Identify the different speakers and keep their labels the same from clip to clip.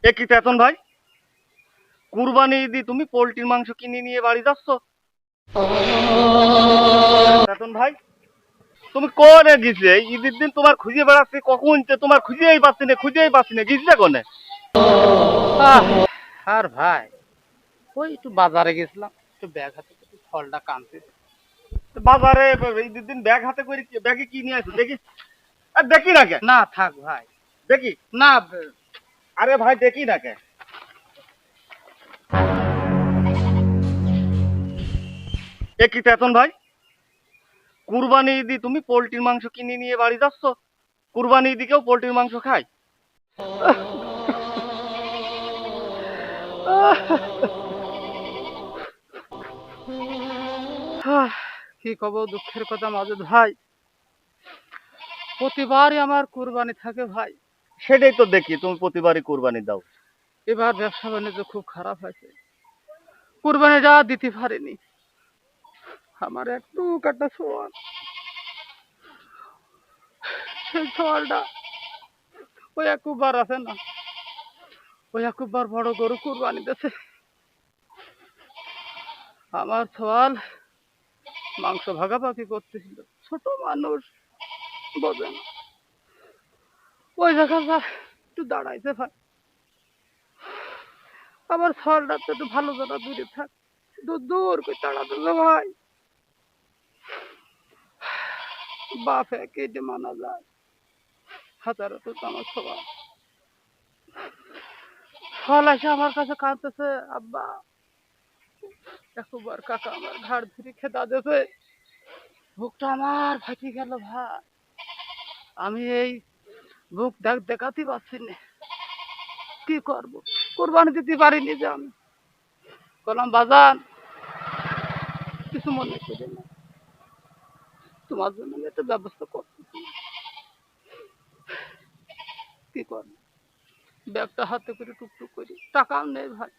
Speaker 1: এ কি তেতন ভাই, কুরবানি ঈদি তুমি পোল্ট্রির মাংস কিনে নিয়ে বাড়ি যাচ্ছ? তেতন ভাই, তুমি কোনে গেছিলে? এই ঈদের দিন তোমার খুঁজে বেড়াচ্ছি, কখন যে তোমার খুঁজেই পাচ্ছি না গেছিলে কোনে?
Speaker 2: আহ, আর ভাই ওই একটু বাজারে গেছিলাম, একটু ব্যাগ হাতে একটু ফলটা কানতে।
Speaker 1: বাজারে ঈদের দিন ব্যাগ হাতে করে ব্যাগে কি নিয়ে আসো দেখি? আর দেখি না কে?
Speaker 2: না থাক ভাই,
Speaker 1: দেখি।
Speaker 2: না
Speaker 1: আরে ভাই দেখি না কে? এ কি তেতন ভাই, কুরবানি ঈদি তুমি পোল্ট্রির মাংস কিনে নিয়ে বাড়ি যাচ্ছ? কুরবানি ঈদি কেউ পোল্ট্রির মাংস খায়?
Speaker 2: কি কব, দুঃখের কথা মাজেদ ভাই, প্রতিবারই আমার কুরবানি থাকে ভাই।
Speaker 1: সেটাই তো দেখি, তুমি প্রতিবারই কুরবানি দাও।
Speaker 2: এবার ব্যবসা বাণিজ্য খুব খারাপ হয়েছে, কুরবানিটা দিতে পারিনি। আমার একটু কাটা সোয়াল, সেই সোয়ালটা ওই একুবার আছে না, ওই একুবার বড় গরু কুরবানি দিতেছে। আমার সোয়াল মাংস ভাগাভাগি করতেছিল, ছোট মানুষ বোঝে না, ওই জায়গা একটু দাঁড়াইছে ভাই। আবার সোয়ালটা তো একটু ভালো জায়গা দূরে থাক, দূর দূর করে তাড়া দিল ভাই। বাপে কেটে মানা যায়, হাজারো তো আমার সোয়াল। সোয়াল এসে আমার কাছে কাঁদতেছে, আব্বা একবার কাকা আমার ঘাড় ধরে খেদা দেবে। বুকটা আমার ফাটি গেল ভাই, আমি এই বুক দেখাতে পারছি না, কি করব, কোরবানি দিতে পারিনি যে আমি। বললাম বাজান, কিছু মনে করে না, তোমার জন্য আমি একটা ব্যবস্থা করতেছি, কি করবো। ব্যাগটা হাতে করে টুকটুক করি, টাকাও নেই ভাই।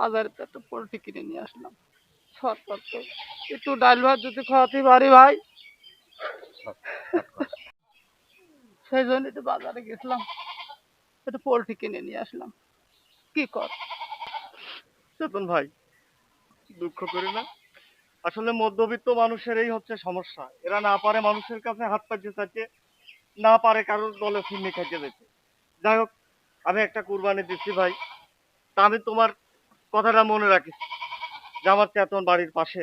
Speaker 2: বাজারে তো একটা পোল্ট্রি কিনে নিয়ে আসলাম, সরকার তো একটু ডাল ভাত যদি খাওয়াতে পারি ভাই, সেই জন্য একটু বাজারে গেছিলাম, একটু পোল্ট্রি কিনে নিয়ে আসলাম, কি কর।
Speaker 1: চেতন ভাই, দুঃখ করি না। আসলে মধ্যবিত্ত মানুষের এই হচ্ছে সমস্যা, এরা না পারে মানুষের কাছে হাত পাততে চাইতে, না পারে কারোর দলে ফিরনি খাইতে যেতে। যাই হোক, আমি একটা কুরবানি দিচ্ছি ভাই, তা আমি তোমার কথাটা মনে রাখিস, যে আমার চেতন বাড়ির পাশে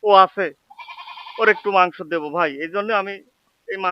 Speaker 1: ও আছে, ওর একটু মাংস দেবো ভাই, এই জন্য আমি